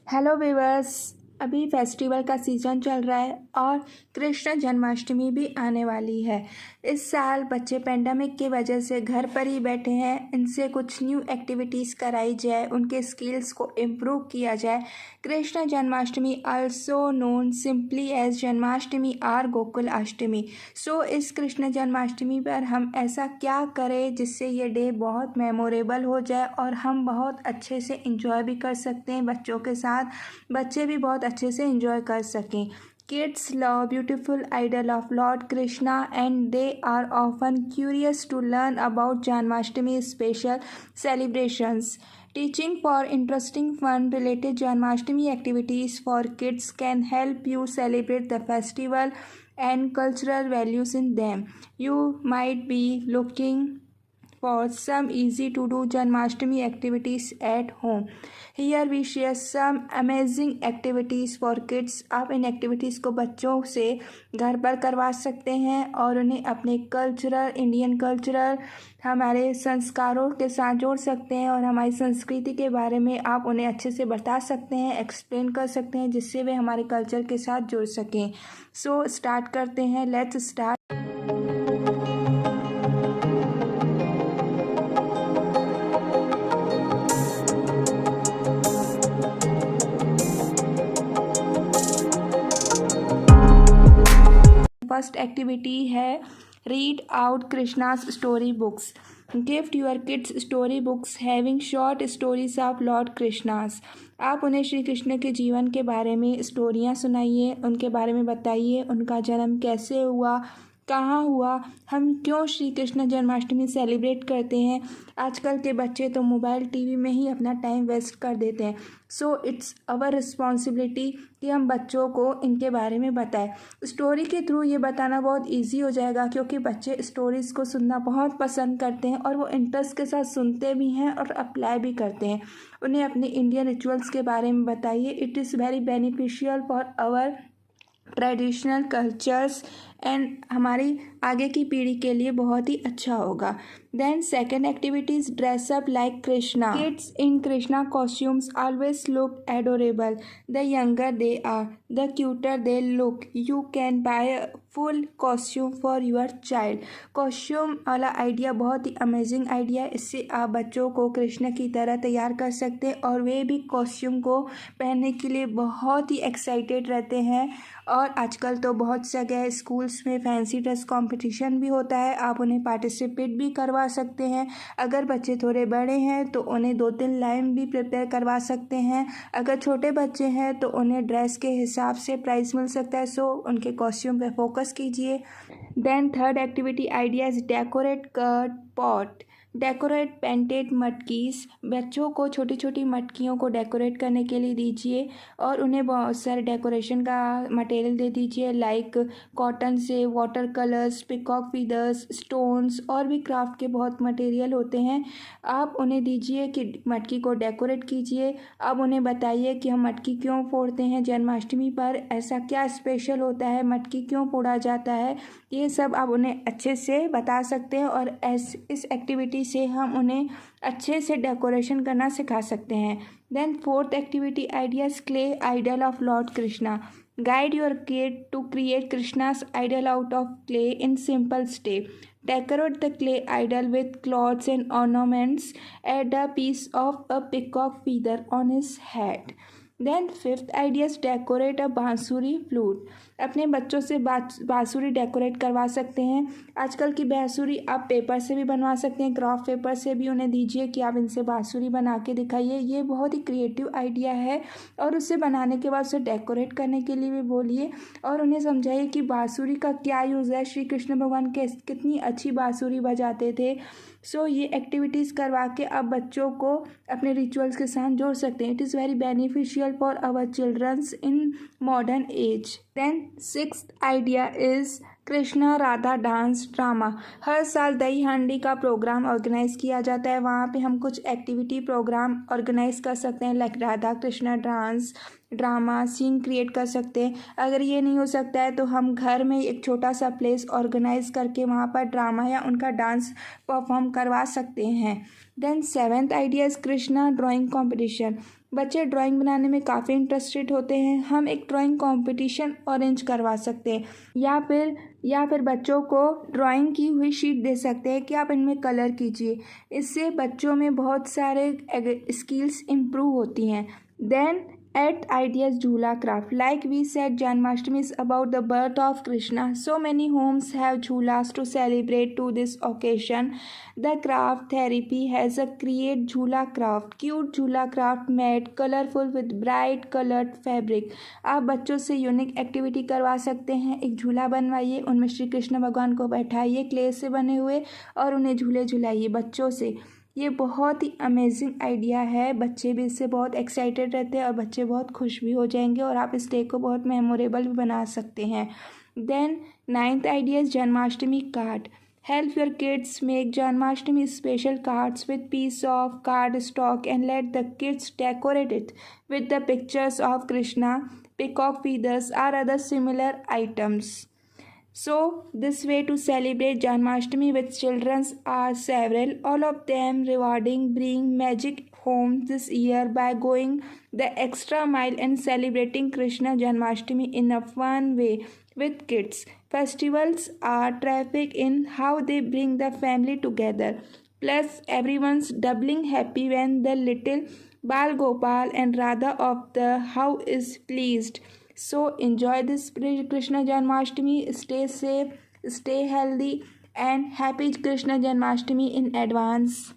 Hello viewers. अभी festival का season चल रहा है और कृष्ण जन्माष्टमी भी आने वाली है। इस साल बच्चे पेंडेमिक की वजह से घर पर ही बैठे हैं। इनसे कुछ न्यू एक्टिविटीज़ कराई जाए, उनके स्किल्स को इम्प्रूव किया जाए। Krishna Janmashtami also known simply as Janmashtami और गोकुल अष्टमी। सो इस कृष्ण जन्माष्टमी पर हम ऐसा क्या करें जिससे ये डे बहुत मेमोरेबल हो जाए और हम बहुत अच्छे से इंजॉय भी कर सकते हैं बच्चों के साथ, बच्चे भी बहुत अच्छे से इंजॉय कर सकें। Kids love beautiful idol of Lord Krishna and they are often curious to learn about Janmashtami special celebrations. Teaching for interesting fun related Janmashtami activities for kids can help you celebrate the festival and cultural values in them. You might be looking for some easy to do Janmashtami activities at home. Here we share some amazing activities for kids. आप इन activities को बच्चों से घर पर करवा सकते हैं और उन्हें अपने कल्चरल, इंडियन कल्चरल, हमारे संस्कारों के साथ जोड़ सकते हैं और हमारी संस्कृति के बारे में आप उन्हें अच्छे से बता सकते हैं, एक्सप्लेन कर सकते हैं, जिससे वे हमारे कल्चर के साथ जुड़ सकें। सो स्टार्ट करते हैं, लेट्स स्टार्ट। फर्स्ट एक्टिविटी है read out Krishna's story books. Gift your kids story books having short stories of lord Krishna's. आप उन्हें श्री कृष्ण के जीवन के बारे में स्टोरियाँ सुनाइए, उनके बारे में बताइए, उनका जन्म कैसे हुआ, कहाँ हुआ, हम क्यों श्री कृष्ण जन्माष्टमी सेलिब्रेट करते हैं। आजकल के बच्चे तो मोबाइल टीवी में ही अपना टाइम वेस्ट कर देते हैं। सो इट्स आवर रिस्पॉन्सिबिलिटी कि हम बच्चों को इनके बारे में बताएं। स्टोरी के थ्रू ये बताना बहुत इजी हो जाएगा क्योंकि बच्चे स्टोरीज़ को सुनना बहुत पसंद करते हैं और वो इंटरेस्ट के साथ सुनते भी हैं और अप्लाई भी करते हैं। उन्हें अपने इंडियन रिचुअल्स के बारे में बताइए। It is very beneficial for our traditional cultures and हमारी आगे की पीढ़ी के लिए बहुत ही अच्छा होगा। Then second activities dress up like Krishna. Kids in Krishna costumes always look adorable. The younger they are the cuter they look. You can buy a full costume for your child. Costume वाला आइडिया बहुत ही amazing idea है। इससे आप बच्चों को कृष्ण की तरह तैयार कर सकते हैं और वे भी कॉस्ट्यूम को पहनने के लिए बहुत ही एक्साइटेड रहते हैं। और आजकल तो बहुत जगह स्कूल्स में फैंसी ड्रेस कंपटीशन भी होता है, आप उन्हें पार्टिसिपेट भी करवा सकते हैं। अगर बच्चे थोड़े बड़े हैं तो उन्हें 2-3 लाइन भी प्रिपेयर करवा सकते हैं। अगर छोटे बच्चे हैं तो उन्हें ड्रेस के हिसाब से प्राइस मिल सकता है। सो उनके कॉस्ट्यूम पे फोकस कीजिए। Then third activity idea is decorate curd pot. Decorate painted मटकीज। बच्चों को छोटी छोटी मटकियों को डेकोरेट करने के लिए दीजिए और उन्हें बहुत सारे डेकोरेशन का मटेरियल दे दीजिए, लाइक कॉटन से water colours, peacock feathers, stones और भी क्राफ्ट के बहुत मटेरियल होते हैं। आप उन्हें दीजिए कि मटकी को डेकोरेट कीजिए। अब उन्हें बताइए कि हम मटकी क्यों फोड़ते हैं जन्माष्टमी पर, ऐसा क्या स्पेशल होता है, मटकी क्यों फोड़ा जाता है, ये सब आप उन्हें अच्छे से बता सकते हैं और इस एक्टिविटी से हम उन्हें अच्छे से डेकोरेशन करना सिखा सकते हैं। Then fourth activity ideas clay idol of lord Krishna. Guide your kid to create Krishna's idol out of clay in simple step. Decorate the clay idol with cloths and ornaments. Add a piece of a peacock feather on his head. Then fifth idea is decorate a बांसुरी flute. अपने बच्चों से बांसुरी decorate करवा सकते हैं। आजकल की बांसुरी आप पेपर से भी बनवा सकते हैं, क्राफ्ट पेपर से भी उन्हें दीजिए कि आप इनसे बांसुरी बना के दिखाइए। ये बहुत ही क्रिएटिव आइडिया है और उसे बनाने के बाद उसे डेकोरेट करने के लिए भी बोलिए और उन्हें समझाइए कि बांसुरी का क्या यूज़ है, श्री कृष्ण भगवान के कितनी अच्छी बांसुरी बजाते थे। सो ये एक्टिविटीज़ करवा के आप बच्चों को अपने रिचुअल्स के साथ जोड़ सकते हैं। It is very beneficial for our childrens in modern age. Then sixth idea is Krishna Radha dance drama. हर साल दही हांडी का प्रोग्राम ऑर्गेनाइज किया जाता है। वहाँ पे हम कुछ एक्टिविटी प्रोग्राम ऑर्गेनाइज कर सकते हैं, like Radha Krishna dance, drama scene create कर सकते हैं। अगर ये नहीं हो सकता है तो हम घर में एक छोटा सा प्लेस ऑर्गेनाइज करके वहाँ पर ड्रामा या उनका डांस परफॉर्म करवा सकते हैं। Then 7th idea is Krishna drawing competition. बच्चे ड्राइंग बनाने में काफ़ी इंटरेस्टेड होते हैं, हम एक ड्राइंग कंपटीशन अरेंज करवा सकते हैं या फिर बच्चों को ड्राइंग की हुई शीट दे सकते हैं कि आप इनमें कलर कीजिए। इससे बच्चों में बहुत सारे स्किल्स इम्प्रूव होती हैं। Then 8th idea is Jhula craft. Like we said, Janmashtami is about the birth of Krishna. So many homes have jhulas to celebrate to this occasion. The craft therapy has a create jhula craft. Cute jhula craft made colorful with bright colored fabric. आप बच्चों से unique activity करवा सकते हैं। एक झूला बनवाइए, उनमें श्री कृष्ण भगवान को बैठाइए क्ले से बने हुए और उन्हें झूले झुलाइए बच्चों से। ये बहुत ही अमेजिंग आइडिया है, बच्चे भी इससे बहुत एक्साइटेड रहते हैं और बच्चे बहुत खुश भी हो जाएंगे और आप इस डे को बहुत मेमोरेबल भी बना सकते हैं। Then 9th idea is Janmashtami card. Help your kids make Janmashtami special cards with piece of card stock and let the kids decorate it with the pictures of Krishna, peacock feathers or other similar items. So this way to celebrate Janmashtami with children are several, all of them rewarding, bring magic home this year by going the extra mile and celebrating Krishna Janmashtami in a fun way with kids. Festivals are traffic in how they bring the family together. Plus everyone's doubling happy when the little Bal Gopal and Radha of the house is pleased. So enjoy this Krishna Janmashtami, stay safe, stay healthy and happy Krishna Janmashtami in advance.